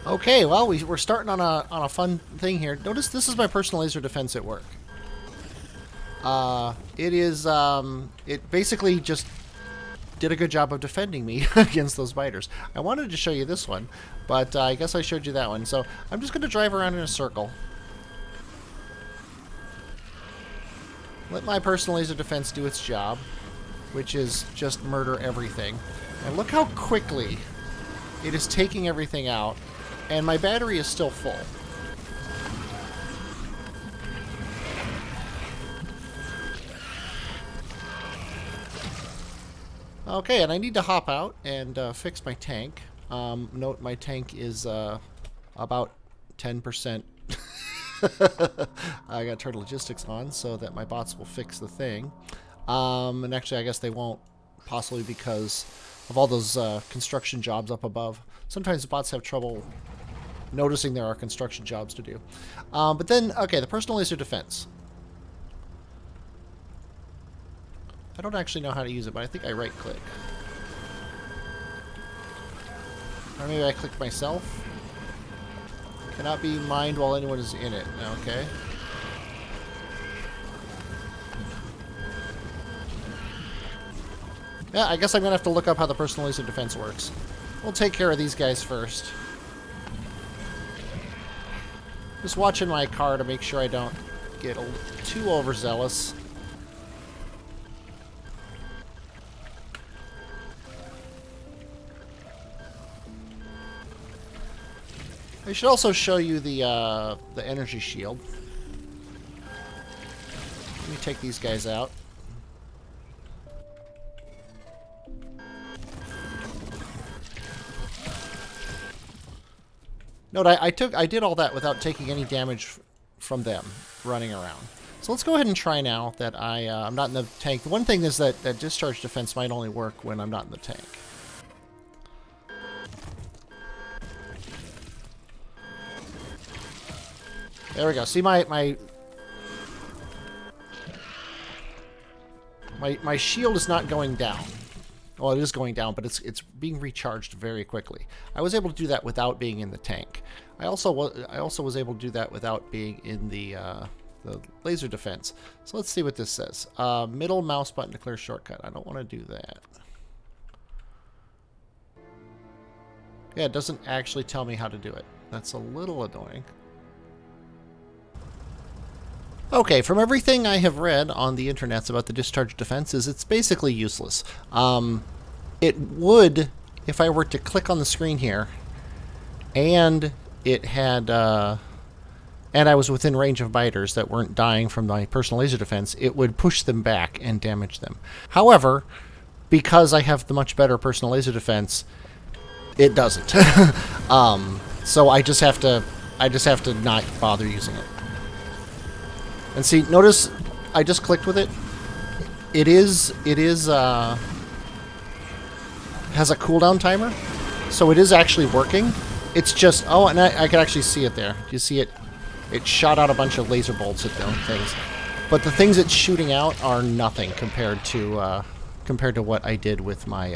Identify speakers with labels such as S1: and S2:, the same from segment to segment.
S1: Okay, well, we're starting on a fun thing here. Notice this is my personal laser defense at work. It basically just did a good job of defending me against those biters. I wanted to show you this one, but I guess I showed you that one. So I'm just going to drive around in a circle. Let my personal laser defense do its job, which is just murder everything. And look how quickly it is taking everything out, and my battery is still full. Okay, and I need to hop out and fix my tank. Note my tank is about 10%. I got turtle logistics on so that my bots will fix the thing. And actually, I guess they won't, possibly because of all those construction jobs up above. Sometimes the bots have trouble noticing there are construction jobs to do. But then, okay, the personal laser defense. I don't actually know how to use it, but I think I right-click. Or maybe I click myself. Cannot be mined while anyone is in it. Okay. Yeah, I guess I'm going to have to look up how the personal laser defense works. We'll take care of these guys first. Just watching my car to make sure I don't get too overzealous. I should also show you the energy shield. Let me take these guys out. Note, I did all that without taking any damage from them running around. So let's go ahead and try now that I'm not in the tank. The one thing is that discharge defense might only work when I'm not in the tank. There we go. See my shield is not going down. Well, it is going down, but it's being recharged very quickly. I was able to do that without being in the tank. I also was able to do that without being in the laser defense. So let's see what this says. Middle mouse button to clear shortcut. I don't want to do that. Yeah, it doesn't actually tell me how to do it. That's a little annoying. Okay, from everything I have read on the internets about the discharge defenses, it's basically useless. It would, if I were to click on the screen here, and it had, and I was within range of biters that weren't dying from my personal laser defense, it would push them back and damage them. However, because I have the much better personal laser defense, it doesn't. So I just have to not bother using it. And see, notice I just clicked with it. It has a cooldown timer, so it is actually working. It's just, oh, and I can actually see it there. You see it? It shot out a bunch of laser bolts at them things, but the things it's shooting out are nothing compared to what I did with my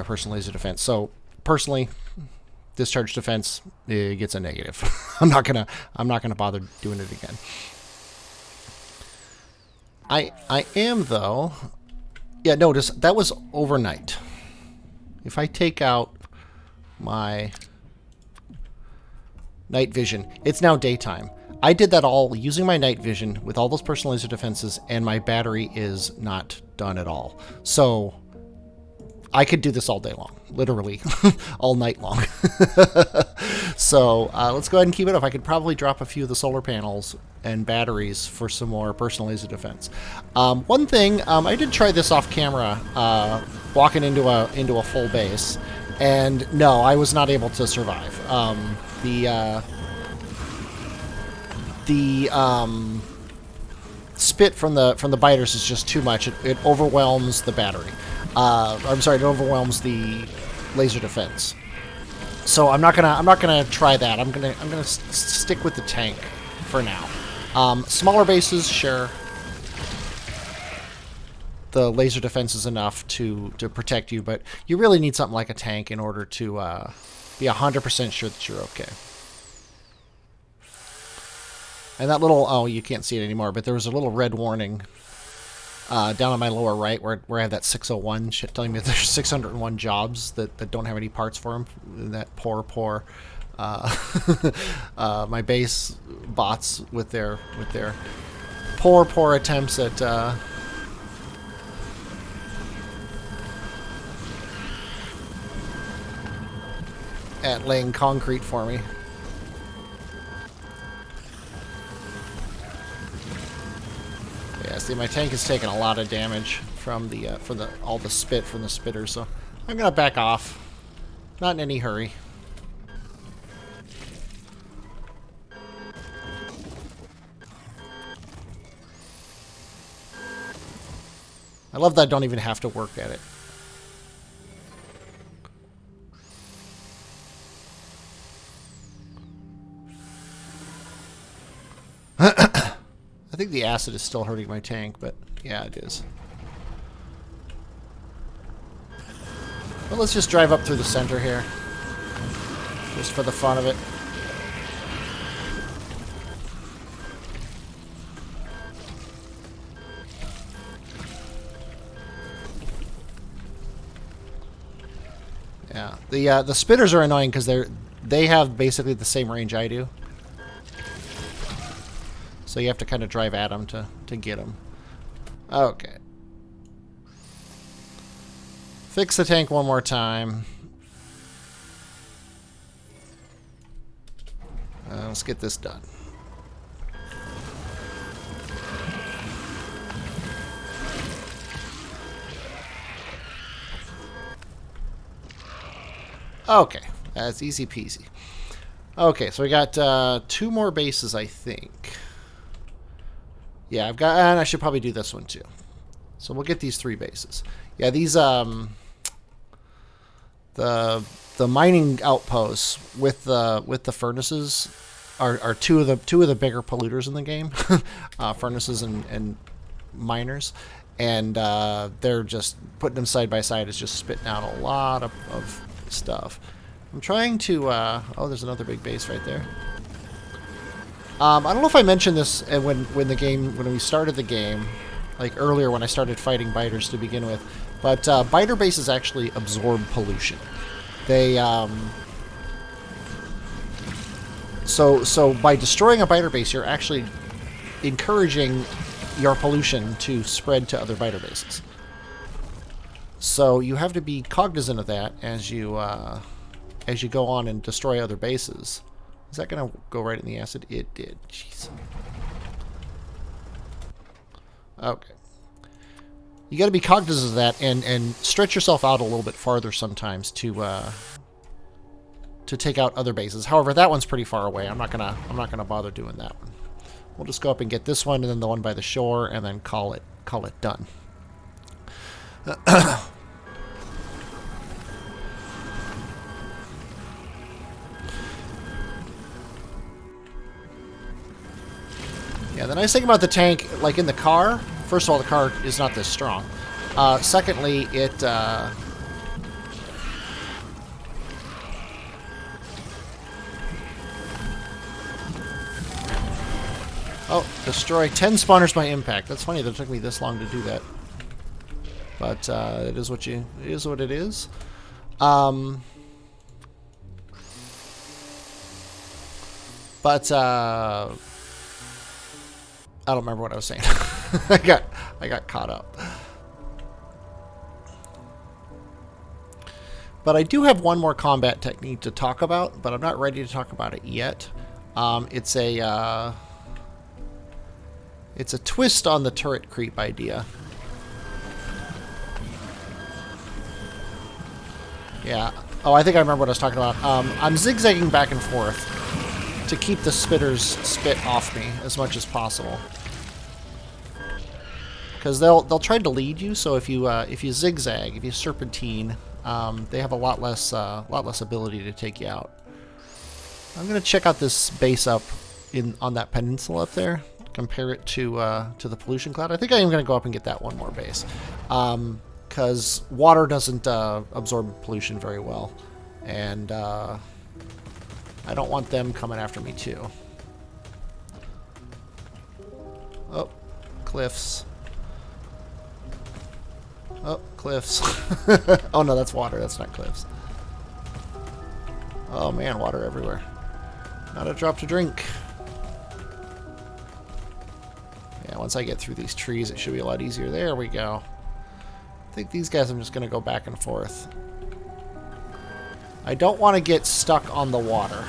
S1: personal laser defense. So personally, discharge defense, it gets a negative. I'm not gonna bother doing it again. I am though. Yeah, notice that was overnight. If I take out my night vision, it's now daytime. I did that all using my night vision with all those personal laser defenses, and my battery is not done at all. So I could do this all day long, literally, all night long. So let's go ahead and keep it up. I could probably drop a few of the solar panels and batteries for some more personal laser defense. One thing, I did try this off camera, walking into a full base, and no, I was not able to survive. The spit from the biters is just too much. It overwhelms the battery. I'm sorry, it overwhelms the laser defense. So I'm not gonna try that. I'm gonna stick with the tank for now. Smaller bases, sure. The laser defense is enough to protect you, but you really need something like a tank in order to Be 100% sure that you're okay. And that little, oh, you can't see it anymore, but there was a little red warning down on my lower right where I have that 601 shit telling me there's 601 jobs that don't have any parts for them. That poor my base bots with their poor attempts at laying concrete for me. Yeah, see, my tank has taken a lot of damage from the all the spit from the spitter, so I'm gonna back off. Not in any hurry. I love that I don't even have to work at it. I think the acid is still hurting my tank, but yeah, it is. Well, let's just drive up through the center here. Just for the fun of it. Yeah, the spitters are annoying because they have basically the same range I do. So you have to kind of drive at them to get them. Okay. Fix the tank one more time. Let's get this done. Okay, that's easy peasy. Okay, so we got 2 more bases, I think. Yeah, I've got, and I should probably do this one too. So we'll get these 3 bases. Yeah, these the mining outposts with the furnaces are two of the bigger polluters in the game, furnaces and miners, and they're just putting them side by side is just spitting out a lot of stuff. I'm trying to oh, there's another big base right there. I don't know if I mentioned this when we started the game, like earlier when I started fighting biters to begin with, but biter bases actually absorb pollution. They so by destroying a biter base, you're actually encouraging your pollution to spread to other biter bases. So you have to be cognizant of that as you go on and destroy other bases. Is that going to go right in the acid? It did. Jeez. Okay. You got to be cognizant of that and stretch yourself out a little bit farther sometimes to take out other bases. However, that one's pretty far away. I'm not gonna bother doing that one. We'll just go up and get this one and then the one by the shore and then call it done. Yeah, the nice thing about the tank, like in the car, first of all, the car is not this strong. Secondly, it... Oh, destroy 10 spawners by impact. That's funny that it took me this long to do that. But it is what it is. But I don't remember what I was saying. I got caught up. But I do have one more combat technique to talk about, but I'm not ready to talk about it yet. It's a twist on the turret creep idea. Yeah. Oh, I think I remember what I was talking about. I'm zigzagging back and forth to keep the spitters spit off me as much as possible. Because they'll try to lead you. So if you zigzag, if you serpentine, they have a lot less ability to take you out. I'm gonna check out this base up on that peninsula up there. Compare it to the pollution cloud. I think I am gonna go up and get that one more base. Because water doesn't absorb pollution very well, And I don't want them coming after me too. Oh, cliffs. Oh, cliffs. Oh no, that's water. That's not cliffs. Oh man, water everywhere. Not a drop to drink. Yeah, once I get through these trees, it should be a lot easier. There we go. I think these guys I'm just going to go back and forth. I don't want to get stuck on the water.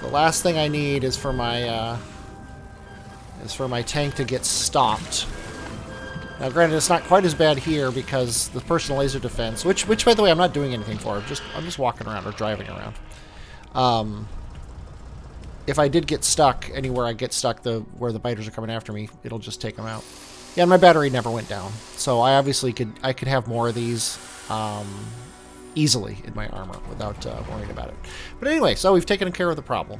S1: The last thing I need is for my tank to get stopped. Now, granted, it's not quite as bad here because the personal laser defense, which by the way, I'm not doing anything for. I'm just walking around or driving around. If I did get stuck anywhere, I get stuck where the biters are coming after me, it'll just take them out. Yeah, my battery never went down, so I obviously could have more of these easily in my armor without worrying about it. But anyway, so we've taken care of the problem.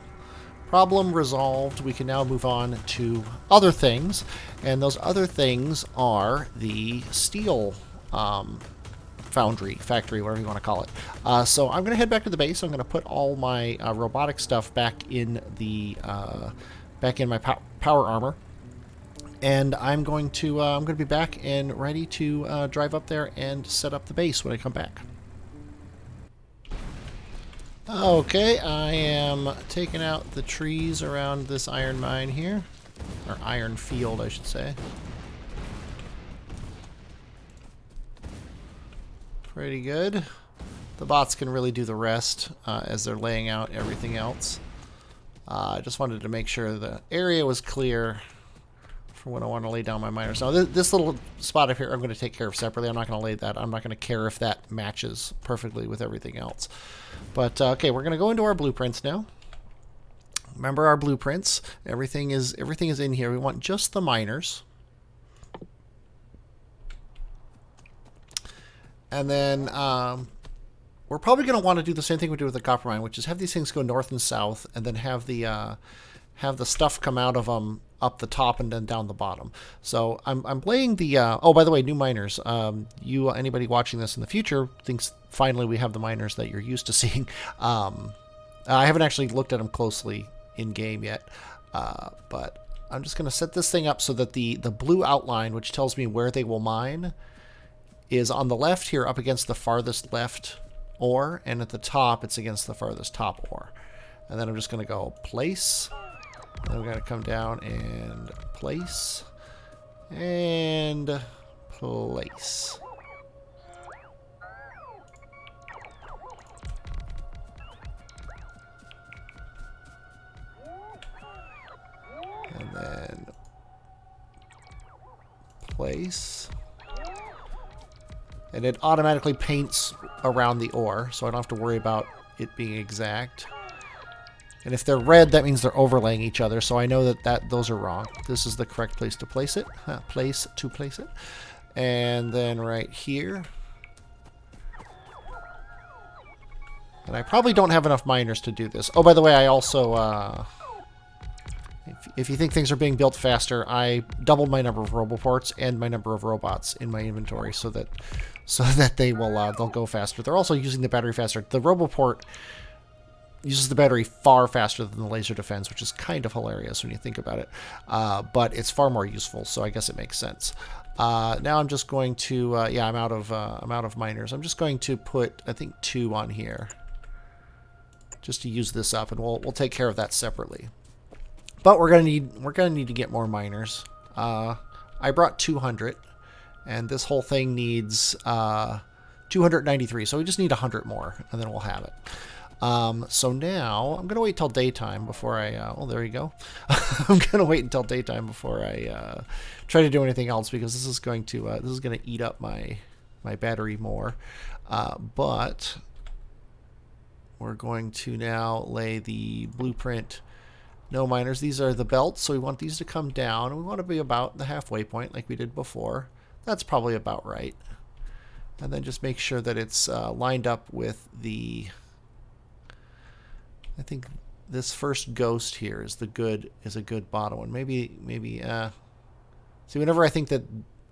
S1: Problem resolved. We can now move on to other things, and those other things are the steel factory, whatever you want to call it. So I'm going to head back to the base. I'm going to put all my robotic stuff back in my power armor, and I'm going to be back and ready to drive up there and set up the base when I come back. Okay, I am taking out the trees around this iron mine here. Or iron field, I should say. Pretty good. The bots can really do the rest as they're laying out everything else. I just wanted to make sure the area was clear for when I want to lay down my miners. Now, this little spot up here I'm going to take care of separately. I'm not going to lay that. I'm not going to care if that matches perfectly with everything else. But, okay, we're going to go into our blueprints now. Remember our blueprints. Everything is in here. We want just the miners. And then we're probably going to want to do the same thing we do with the copper mine, which is have these things go north and south, and then have the stuff come out of them up the top and then down the bottom. So I'm laying the oh, by the way, new miners. Anybody watching this in the future thinks finally we have the miners that you're used to seeing. I haven't actually looked at them closely in game yet, but I'm just going to set this thing up so that the blue outline, which tells me where they will mine, is on the left here up against the farthest left ore, and at the top it's against the farthest top ore. And then I'm just going to go place. Then we're going to come down and place. And place. And then place. And it automatically paints around the ore, so I don't have to worry about it being exact. And if they're red, that means they're overlaying each other, so I know that those are wrong. This is the correct place to place it. Place it. And then right here. And I probably don't have enough miners to do this. Oh, by the way, I also... If you think things are being built faster, I doubled my number of roboports and my number of robots in my inventory so that they'll go faster. They're also using the battery faster. The roboport uses the battery far faster than the laser defense, which is kind of hilarious when you think about it. But it's far more useful, so I guess it makes sense. Now I'm just going to yeah, I'm out of miners. I'm just going to put, I think, 2 on here just to use this up, and we'll take care of that separately. But we're gonna need to get more miners. I brought 200, and this whole thing needs 293. So we just need 100 more, and then we'll have it. So now I'm gonna wait till daytime before I. Oh, there you go. I'm gonna wait until daytime before I try to do anything else, because this is going to eat up my battery more. But we're going to now lay the blueprint. No miners. These are the belts, so we want these to come down. We want to be about the halfway point like we did before. That's probably about right. And then just make sure that it's lined up with the... I think this first ghost here is a good bottom one. Maybe See, whenever I think that,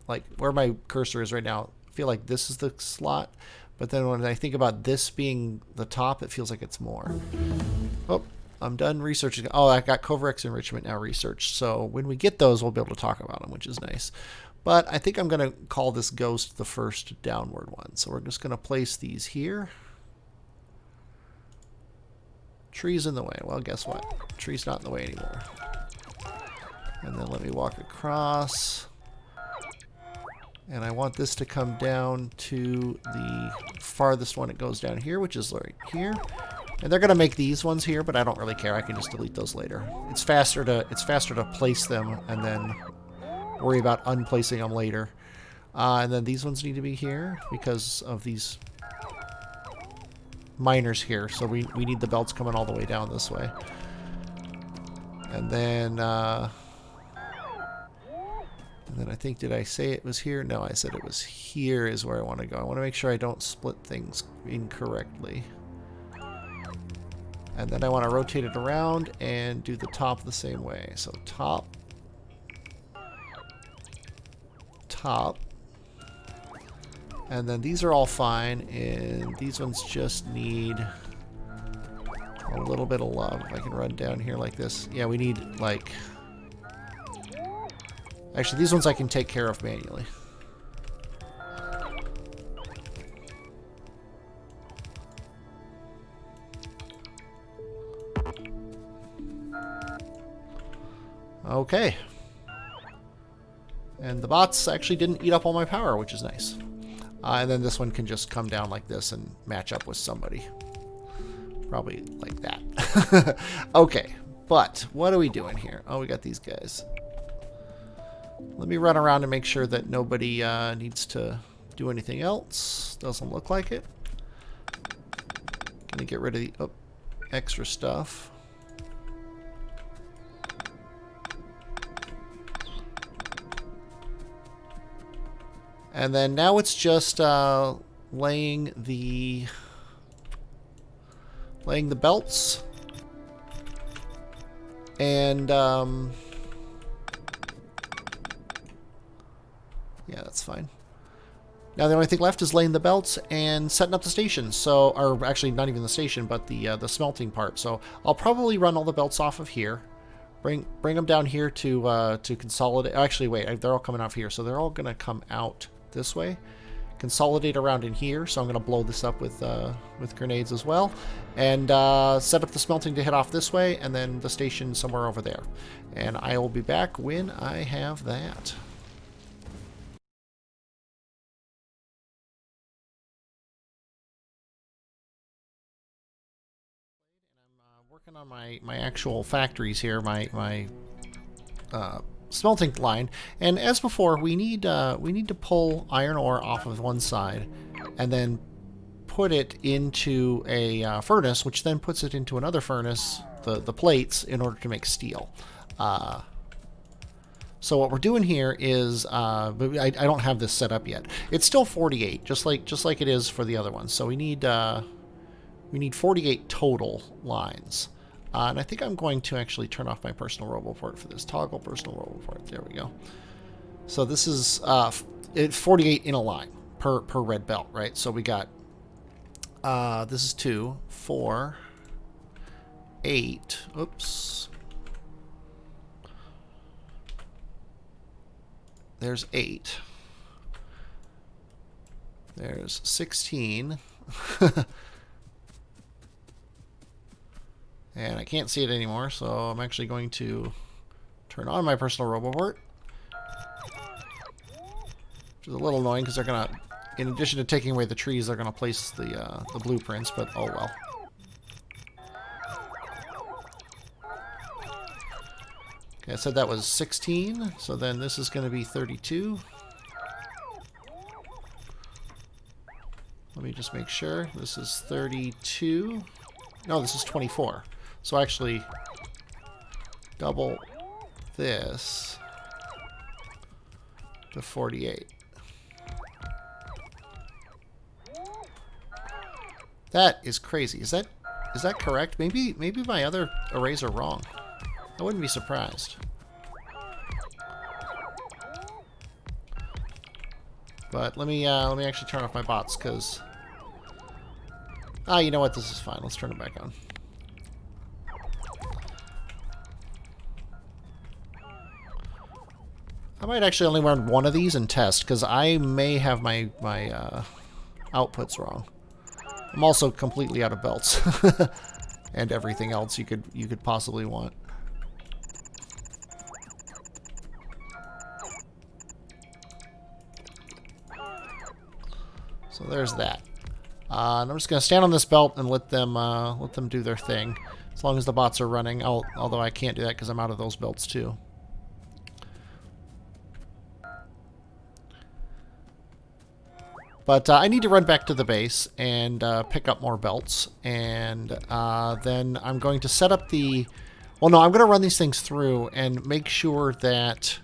S1: like, where my cursor is right now, I feel like this is the slot. But then when I think about this being the top, it feels like it's more. Oh, I'm done researching. Oh, I got Covarex enrichment now researched. So when we get those, we'll be able to talk about them, which is nice. But I think I'm going to call this ghost the first downward one. So we're just going to place these here. Tree's in the way. Well, guess what? Tree's not in the way anymore. And then let me walk across. And I want this to come down to the farthest one. It goes down here, which is right here. And they're going to make these ones here, but I don't really care. I can just delete those later. It's faster to place them and then worry about unplacing them later. And then these ones need to be here because of these miners here. So we need the belts coming all the way down this way. And then I think, did I say it was here? No, I said it was here is where I want to go. I want to make sure I don't split things incorrectly. And then I want to rotate it around and do the top the same way. So top, top. And then these are all fine, and these ones just need a little bit of love. If I can run down here like this. Yeah, we need, like... Actually, these ones I can take care of manually. Okay. And the bots actually didn't eat up all my power, which is nice. And then this one can just come down like this and match up with somebody. Probably like that. Okay, but what are we doing here? Oh, we got these guys. Let me run around and make sure that nobody needs to do anything else. Doesn't look like it. Gonna get rid of the extra stuff. And then now it's just laying the belts. And yeah, that's fine. Now the only thing left is laying the belts and setting up the station. So, or actually not even the station, but the smelting part. So I'll probably run all the belts off of here. Bring them down here to consolidate. Actually, wait, they're all coming off here, so they're all gonna come out this way. Consolidate around in here. So I'm gonna blow this up with grenades as well, and set up the smelting to head off this way, and then the station somewhere over there. And I will be back when I have that. Working on my actual factories here, my smelting line, and as before, we need to pull iron ore off of one side, and then put it into a furnace, which then puts it into another furnace, the plates, in order to make steel. So what we're doing here is, I don't have this set up yet. It's still 48, just like it is for the other ones. So we need 48 total lines. And I think I'm going to actually turn off my personal roboport for this. Toggle personal roboport. There we go. So this is 48 in a line per red belt, right? So we got, this is 2, 4, 8. Oops. There's 8. There's 16. And I can't see it anymore, so I'm actually going to turn on my personal roboport. Which is a little annoying because they're going to, in addition to taking away the trees, they're going to place the blueprints, but oh well. Okay, I said that was 16, so then this is going to be 32. Let me just make sure. This is 32. No, this is 24. So actually, double this to 48. That is crazy. Is that correct? Maybe my other arrays are wrong. I wouldn't be surprised. But let me actually turn off my bots, because... Ah, you know what? This is fine. Let's turn it back on. I might actually only run one of these and test, because I may have my outputs wrong. I'm also completely out of belts. And everything else you could possibly want. So there's that. And I'm just going to stand on this belt and let them do their thing, as long as the bots are running. Although I can't do that because I'm out of those belts too. But I need to run back to the base and pick up more belts, and then I'm going to set up the... Well, no, I'm going to run these things through and make sure that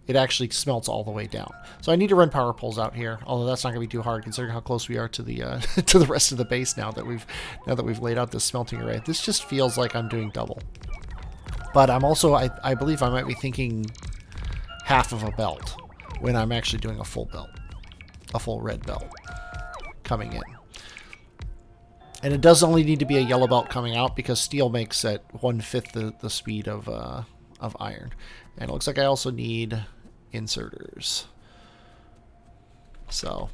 S1: it actually smelts all the way down. So I need to run power poles out here, although that's not going to be too hard considering how close we are to the to the rest of the base now that we've laid out this smelting array. This just feels like I'm doing double. But I'm also, I believe I might be thinking half of a belt when I'm actually doing a full belt. A full red belt coming in. And it does only need to be a yellow belt coming out because steel makes at 1/5 the speed of iron. And it looks like I also need inserters. So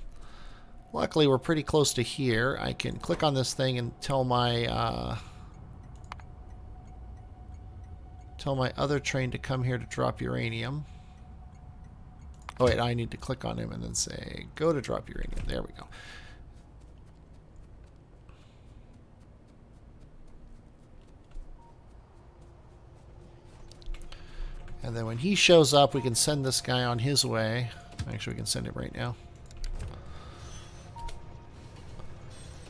S1: luckily we're pretty close to here. I can click on this thing and tell my other train to come here to drop uranium. Oh wait, I need to click on him and then say, go to drop uranium. There we go. And then when he shows up, we can send this guy on his way. Actually, we can send him right now.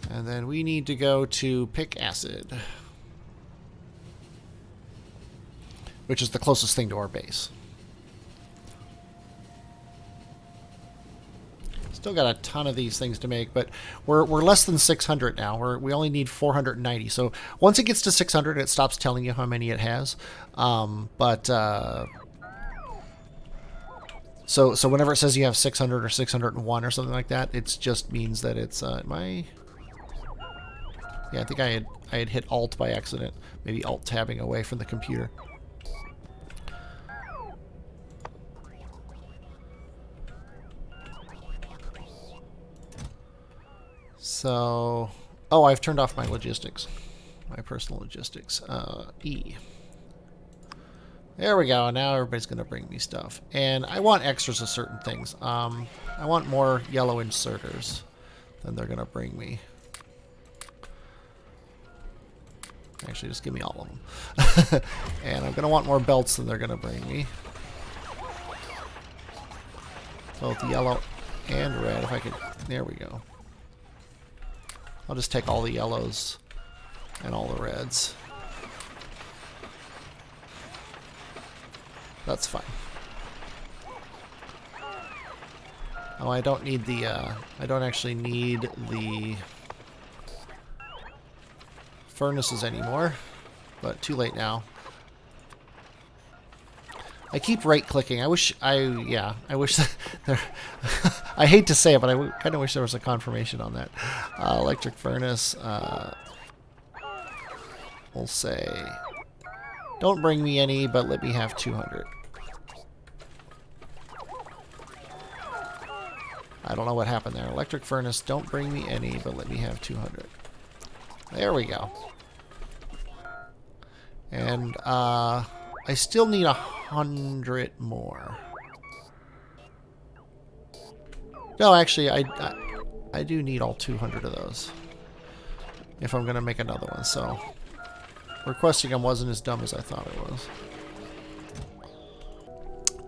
S1: And then we need to go to pick acid, which is the closest thing to our base. Still got a ton of these things to make, but we're less than 600 now. We only need 490. So once it gets to 600, it stops telling you how many it has. So whenever it says you have 600 or 601 or something like that, it just means that it's yeah, I think I had hit Alt by accident. Maybe Alt tabbing away from the computer. So, oh, I've turned off my logistics, my personal logistics. E. There we go. Now everybody's going to bring me stuff. And I want extras of certain things. I want more yellow inserters than they're going to bring me. Actually, just give me all of them. And I'm going to want more belts than they're going to bring me. Both yellow and red, if I could. There we go. I'll just take all the yellows and all the reds. That's fine. Oh, I don't need the, I don't actually need the furnaces anymore, but too late now. I keep right-clicking. I wish that there... I hate to say it, but I kind of wish there was a confirmation on that. Electric furnace, we'll say, don't bring me any, but let me have 200. I don't know what happened there. Electric furnace, don't bring me any, but let me have 200. There we go. And, I still need 100 more. No, actually, I do need all 200 of those if I'm going to make another one. So requesting them wasn't as dumb as I thought it was.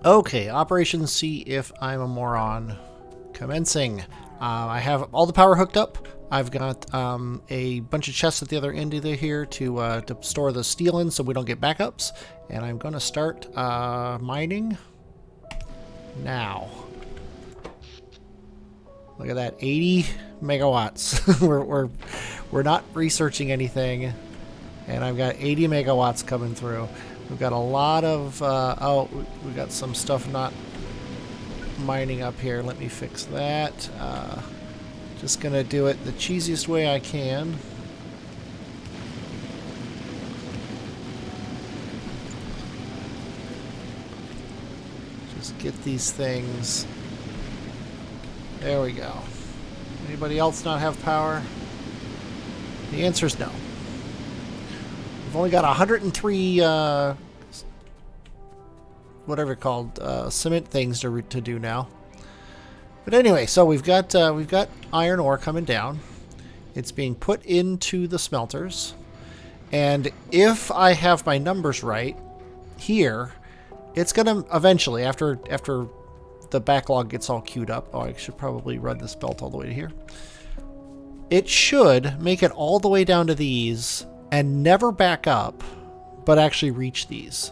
S1: Okay, Operation See If I'm a Moron commencing. I have all the power hooked up. I've got a bunch of chests at the other end of here to store the steel in so we don't get backups. And I'm going to start mining now. Look at that, 80 megawatts. we're not researching anything, and I've got 80 megawatts coming through. We've got a lot of oh, we got some stuff not mining up here. Let me fix that. Just gonna do it the cheesiest way I can. Just get these things. There we go. Anybody else not have power? The answer is no. We've only got 103 whatever called cement things to do now. But anyway, so we've got iron ore coming down. It's being put into the smelters, and if I have my numbers right here, it's gonna eventually, after the backlog gets all queued up. Oh, I should probably run this belt all the way to here. It should make it all the way down to these and never back up, but actually reach these.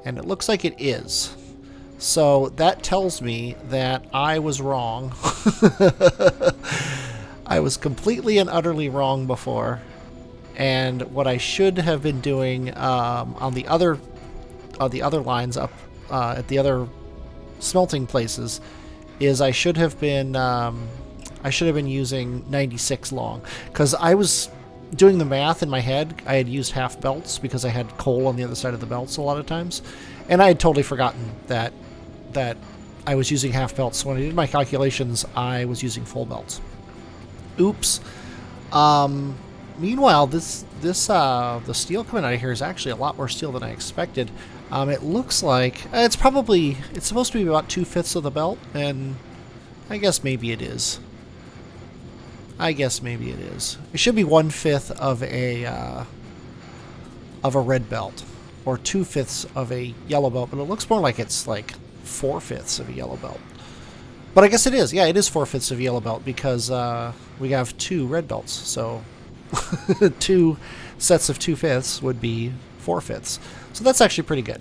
S1: And it looks like it is. So that tells me that I was wrong. I was completely and utterly wrong before. And what I should have been doing on the other lines up at the other smelting places is I should have been using 96 long, because I was doing the math in my head. I had used half belts because I had coal on the other side of the belts a lot of times, and I had totally forgotten that I was using half belts. So when I did my calculations, I was using full belts. Oops. Meanwhile, the steel coming out of here is actually a lot more steel than I expected. It looks like it's supposed to be about 2/5 of the belt, and I guess maybe it is. It should be 1/5 of a red belt, or 2/5 of a yellow belt, but it looks more like it's like 4/5 of a yellow belt. But I guess it is. Yeah, it is 4/5 of a yellow belt because we have 2 red belts. So 2 sets of 2/5 would be 4/5. So that's actually pretty good.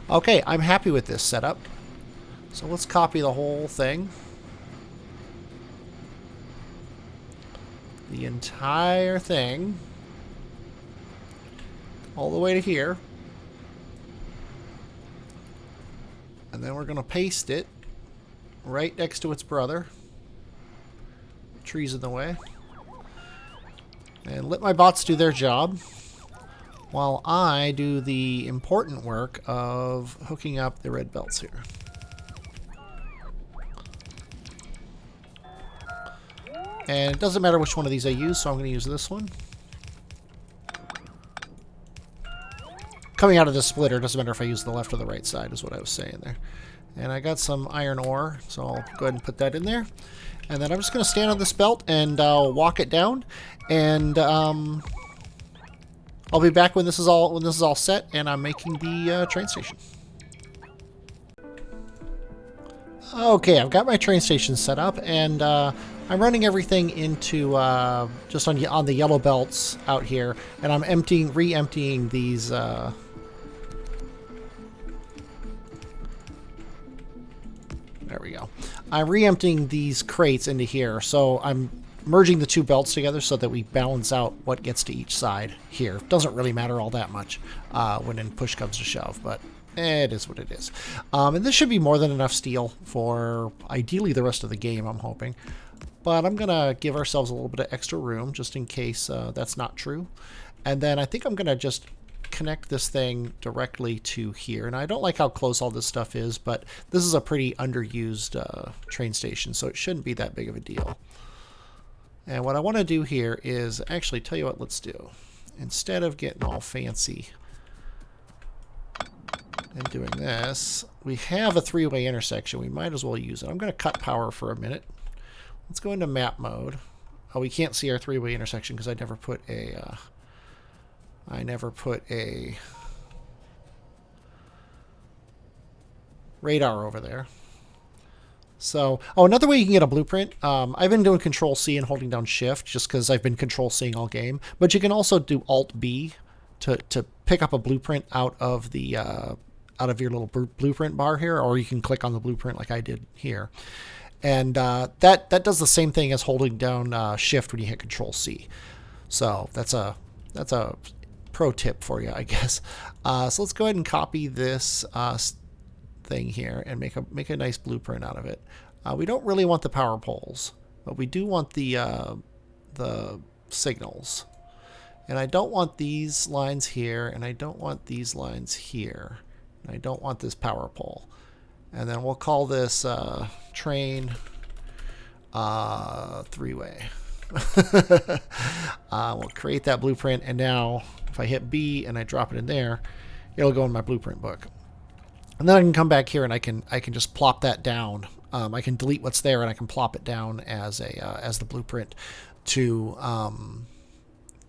S1: Okay, I'm happy with this setup. So let's copy the whole thing. The entire thing. All the way to here. And then we're going to paste it right next to its brother. Trees in the way. And let my bots do their job while I do the important work of hooking up the red belts here. And it doesn't matter which one of these I use, so I'm going to use this one. Coming out of the splitter, doesn't matter if I use the left or the right side, is what I was saying there. And I got some iron ore, so I'll go ahead and put that in there. And then I'm just going to stand on this belt and walk it down. And I'll be back when this is all set and I'm making the train station. Okay, I've got my train station set up, and I'm running everything into just on the yellow belts out here, and I'm re-emptying these. There we go. I'm re-emptying these crates into here, so I'm merging the 2 belts together so that we balance out what gets to each side here. Doesn't really matter all that much when in push comes to shove, but it is what it is. And this should be more than enough steel for ideally the rest of the game, I'm hoping. But I'm going to give ourselves a little bit of extra room just in case that's not true. And then I think I'm going to just connect this thing directly to here. And I don't like how close all this stuff is, but this is a pretty underused train station, so it shouldn't be that big of a deal. And what I want to do here is actually tell you what let's do. Instead of getting all fancy and doing this, we have a 3-way intersection. We might as well use it. I'm going to cut power for a minute. Let's go into map mode. Oh, we can't see our 3-way intersection because I never put a radar over there. So, another way you can get a blueprint. I've been doing Control-C and holding down Shift just because I've been Control-C'ing all game. But you can also do Alt-B to pick up a blueprint out of the out of your little blueprint bar here, or you can click on the blueprint like I did here. And that does the same thing as holding down Shift when you hit Control-C. So that's a pro tip for you, I guess. So let's go ahead and copy this thing here and make a nice blueprint out of it. We don't really want the power poles, but we do want the signals. And I don't want these lines here, and I don't want these lines here. And I don't want this power pole. And then we'll call this train three-way. We'll create that blueprint, and now if I hit B and I drop it in there, it'll go in my blueprint book. And then I can come back here and I can just plop that down. I can delete what's there and I can plop it down as the blueprint to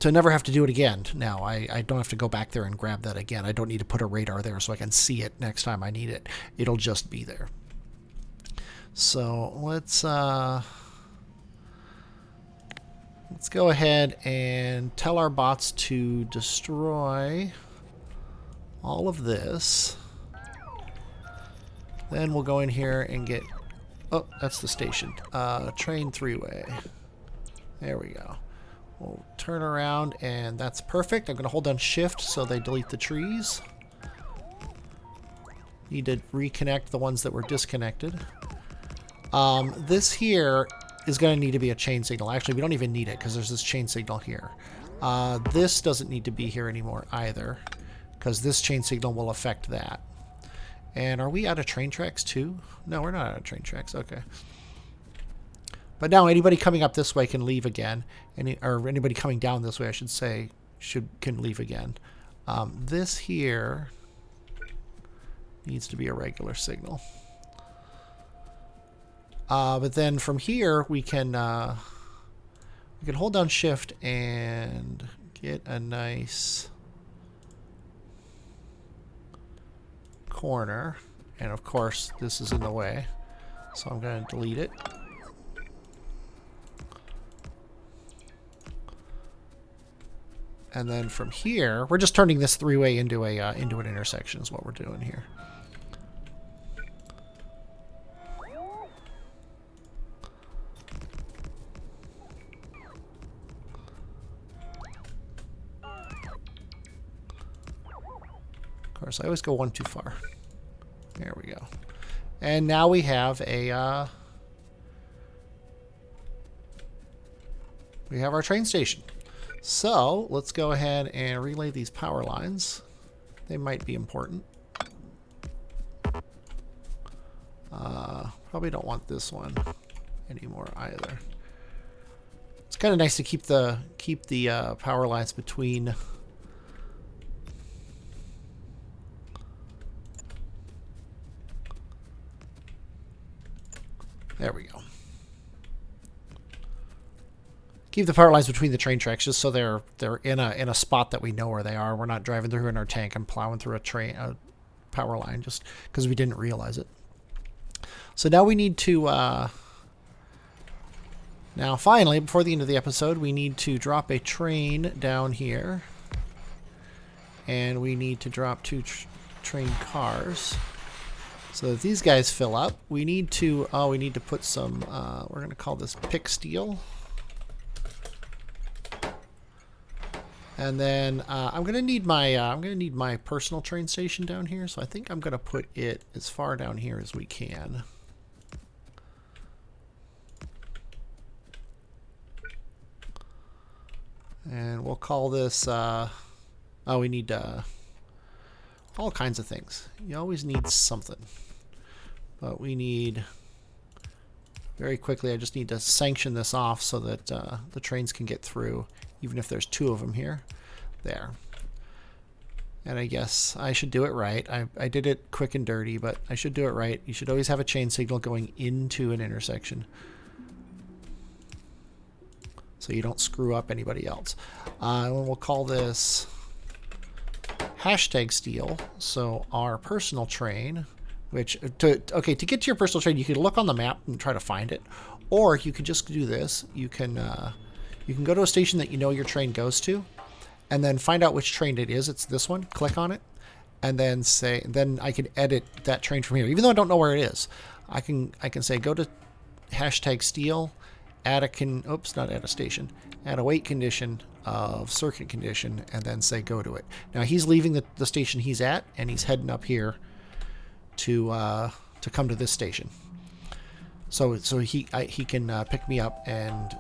S1: never have to do it again. Now I don't have to go back there and grab that again. I don't need to put a radar there so I can see it next time I need it. It'll just be there. So let's go ahead and tell our bots to destroy all of this. Then we'll go in here and get... Oh, that's the station. Train three-way. There we go. We'll turn around, and that's perfect. I'm going to hold down Shift so they delete the trees. Need to reconnect the ones that were disconnected. This here is going to need to be a chain signal. Actually, we don't even need it because there's this chain signal here. This doesn't need to be here anymore either because this chain signal will affect that. And are we out of train tracks too? No, we're not out of train tracks. Okay. But now anybody coming up this way can leave again. Or anybody coming down this way, I should say, can leave again. This here needs to be a regular signal. But then from here we can hold down Shift and get a nice corner, and of course this is in the way, so I'm going to delete it. And then from here we're just turning this three-way into an intersection is what we're doing here. Of course, I always go one too far. There we go. And now we have our train station. So let's go ahead and relay these power lines. They might be important. Probably don't want this one anymore either. It's kind of nice to keep the power lines between. There we go. Keep the power lines between the train tracks just so they're in a spot that we know where they are. We're not driving through in our tank and plowing through a power line just because we didn't realize it. So now we need to now finally, before the end of the episode, we need to drop a train down here, and we need to drop two train cars. So that these guys fill up, we need to put some, we're going to call this pick steel. And then I'm going to need my personal train station down here, so I think I'm going to put it as far down here as we can. And we'll call this, we need all kinds of things. You always need something. But we need, very quickly, I just need to sanction this off so that the trains can get through, even if there's two of them here. There. And I guess I should do it right. I did it quick and dirty, but I should do it right. You should always have a chain signal going into an intersection, so you don't screw up anybody else. And we'll call this hashtag steel. So our personal train, which to get to your personal train, you can look on the map and try to find it, or you could just do this. You can go to a station that you know your train goes to, and then find out which train it is. It's this one. Click on it, and then then I can edit that train from here, even though I don't know where it is. I can say go to hashtag steel, add a station, add a weight condition of circuit condition, and then say go to it. Now he's leaving the station he's at, and he's heading up here to come to this station. So he can pick me up and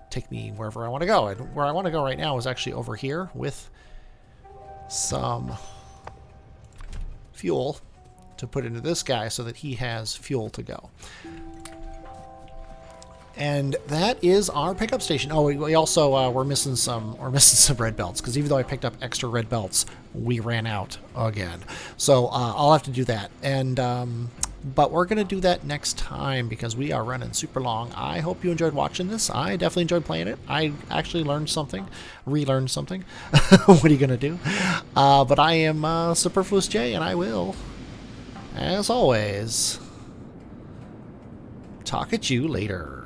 S1: take me wherever I want to go. And where I want to go right now is actually over here with some fuel to put into this guy so that he has fuel to go. And that is our pickup station. Oh, we also we're missing some red belts, because even though I picked up extra red belts, we ran out again. So I'll have to do that. And but we're gonna do that next time because we are running super long. I hope you enjoyed watching this. I definitely enjoyed playing it. I actually learned something, relearned something. What are you gonna do? But I am Superfluous J, and I will, as always, talk at you later.